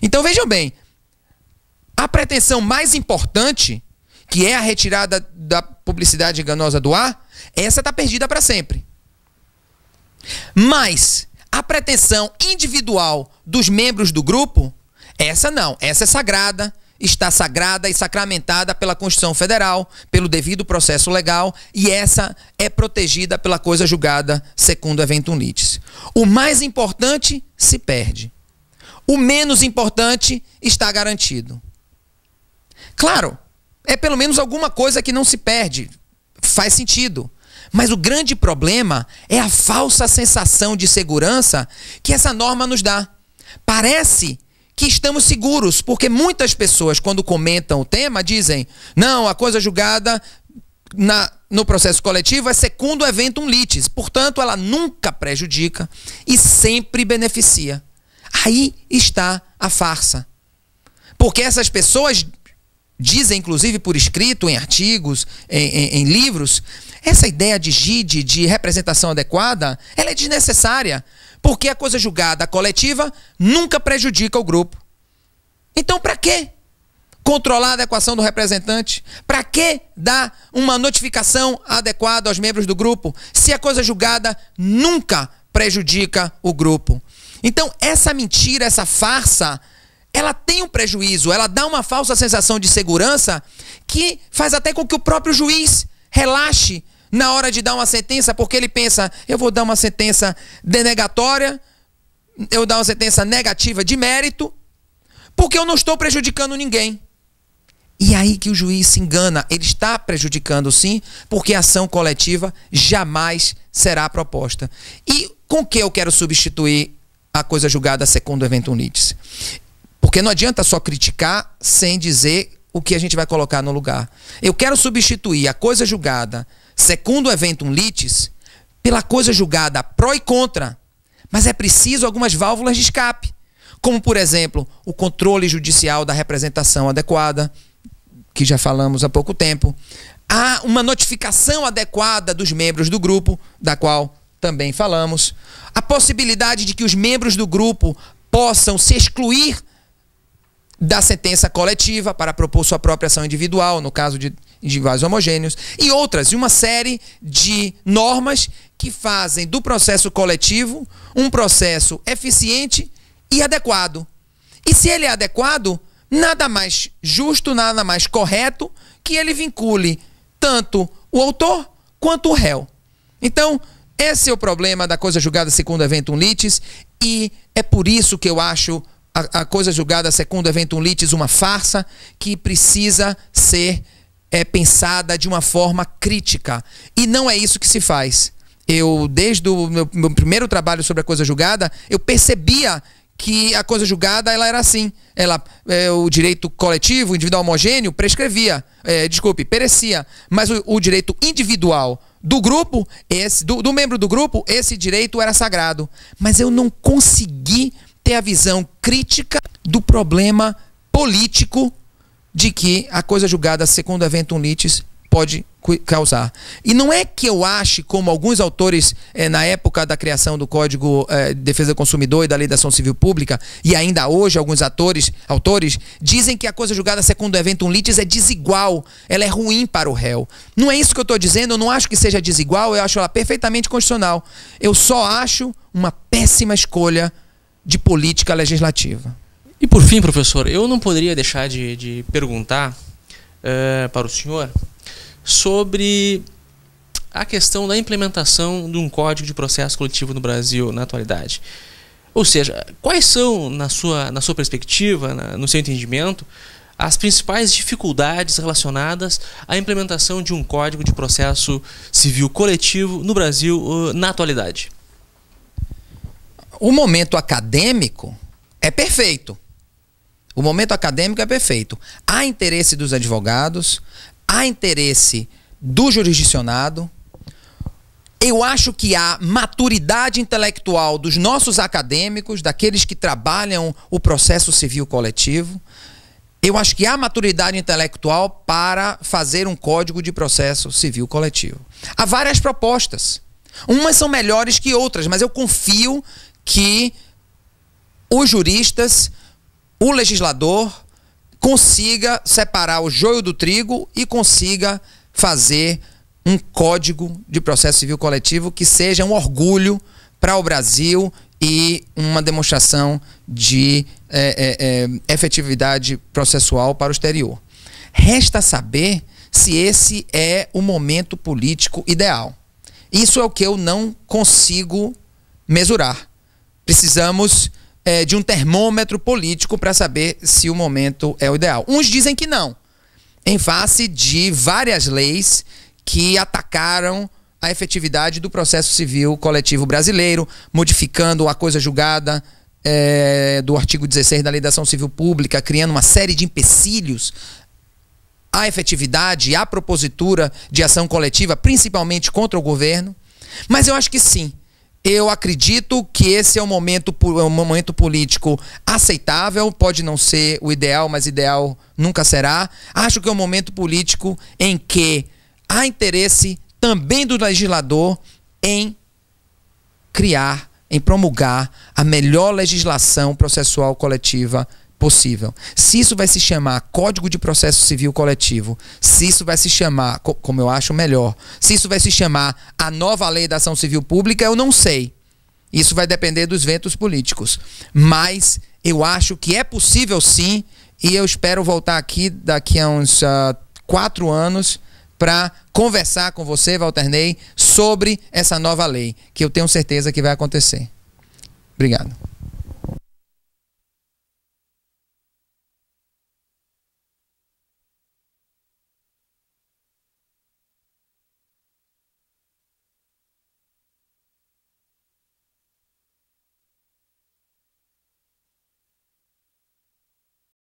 Então vejam bem, a pretensão mais importante, que é a retirada da publicidade enganosa do ar, essa está perdida para sempre. Mas a pretensão individual dos membros do grupo, essa não, essa é sagrada, está sagrada e sacramentada pela Constituição Federal, pelo devido processo legal, e essa é protegida pela coisa julgada secundum eventum litis. O mais importante se perde. O menos importante está garantido. Claro, é pelo menos alguma coisa que não se perde. Faz sentido. Mas o grande problema é a falsa sensação de segurança que essa norma nos dá. Parece que estamos seguros, porque muitas pessoas, quando comentam o tema, dizem: não, a coisa julgada no processo coletivo é secundum eventum litis, portanto ela nunca prejudica e sempre beneficia. Aí está a farsa. Porque essas pessoas dizem, inclusive por escrito, em artigos, em livros, essa ideia de GIDE, de representação adequada, ela é desnecessária, porque a coisa julgada coletiva nunca prejudica o grupo. Então, para quê controlar a adequação do representante? Para que dar uma notificação adequada aos membros do grupo, se a coisa julgada nunca prejudica o grupo? Então, essa mentira, essa farsa, ela tem um prejuízo, ela dá uma falsa sensação de segurança que faz até com que o próprio juiz relaxe na hora de dar uma sentença, porque ele pensa: eu vou dar uma sentença denegatória, eu vou dar uma sentença negativa de mérito, porque eu não estou prejudicando ninguém. E aí que o juiz se engana, ele está prejudicando sim, porque a ação coletiva jamais será proposta. E com que eu quero substituir a coisa julgada secundum eventum litis? Porque não adianta só criticar sem dizer o que a gente vai colocar no lugar. Eu quero substituir a coisa julgada secundum eventum litis pela coisa julgada pró e contra. Mas é preciso algumas válvulas de escape. Como, por exemplo, o controle judicial da representação adequada, que já falamos há pouco tempo. Há uma notificação adequada dos membros do grupo, da qual também falamos. A possibilidade de que os membros do grupo possam se excluir da sentença coletiva para propor sua própria ação individual, no caso de individuais homogêneos, e outras, e uma série de normas que fazem do processo coletivo um processo eficiente e adequado. E se ele é adequado, nada mais justo, nada mais correto que ele vincule tanto o autor quanto o réu. Então, esse é o problema da coisa julgada secundum eventum litis, e é por isso que eu acho a coisa julgada secundum eventum litis uma farsa que precisa ser pensada de uma forma crítica. E não é isso que se faz. Eu, desde o meu primeiro trabalho sobre a coisa julgada, eu percebia que a coisa julgada ela era assim. O direito coletivo, individual homogêneo, perecia. Mas o direito individual do grupo, do membro do grupo, esse direito era sagrado. Mas eu não consegui ter a visão crítica do problema político de que a coisa julgada secundum eventum litis pode causar. E não é que eu ache, como alguns autores na época da criação do Código de Defesa do Consumidor e da Lei da Ação Civil Pública, e ainda hoje alguns autores dizem que a coisa julgada secundum eventum litis é desigual, ela é ruim para o réu. Não é isso que eu estou dizendo, eu não acho que seja desigual, eu acho ela perfeitamente constitucional. Eu só acho uma péssima escolha de política legislativa. E por fim, professor, eu não poderia deixar de perguntar para o senhor sobre a questão da implementação de um Código de Processo Coletivo no Brasil na atualidade. Ou seja, quais são, na sua perspectiva, no seu entendimento, as principais dificuldades relacionadas à implementação de um Código de Processo Civil Coletivo no Brasil na atualidade? O momento acadêmico é perfeito. O momento acadêmico é perfeito. Há interesse dos advogados, há interesse do jurisdicionado. Eu acho que há maturidade intelectual dos nossos acadêmicos, daqueles que trabalham o processo civil coletivo. Eu acho que há maturidade intelectual para fazer um código de processo civil coletivo. Há várias propostas. Umas são melhores que outras, mas eu confio que os juristas o legislador consiga separar o joio do trigo e consiga fazer um código de processo civil coletivo que seja um orgulho para o Brasil e uma demonstração de efetividade processual para o exterior. Resta saber se esse é o momento político ideal. Isso é o que eu não consigo mesurar. Precisamos de um termômetro político para saber se o momento é o ideal. Uns dizem que não, em face de várias leis que atacaram a efetividade do processo civil coletivo brasileiro, modificando a coisa julgada do artigo 16 da Lei da Ação Civil Pública, criando uma série de empecilhos à efetividade e à propositura de ação coletiva, principalmente contra o governo. Mas eu acho que sim. Eu acredito que esse é um momento político aceitável, pode não ser o ideal, mas ideal nunca será. Acho que é um momento político em que há interesse também do legislador em criar, em promulgar a melhor legislação processual coletiva possível. Se isso vai se chamar Código de Processo Civil Coletivo, se isso vai se chamar, como eu acho melhor, se isso vai se chamar a nova Lei da Ação Civil Pública, eu não sei. Isso vai depender dos ventos políticos. Mas eu acho que é possível sim, e eu espero voltar aqui daqui a uns 4 anos para conversar com você, Walter Ney, sobre essa nova lei, que eu tenho certeza que vai acontecer. Obrigado.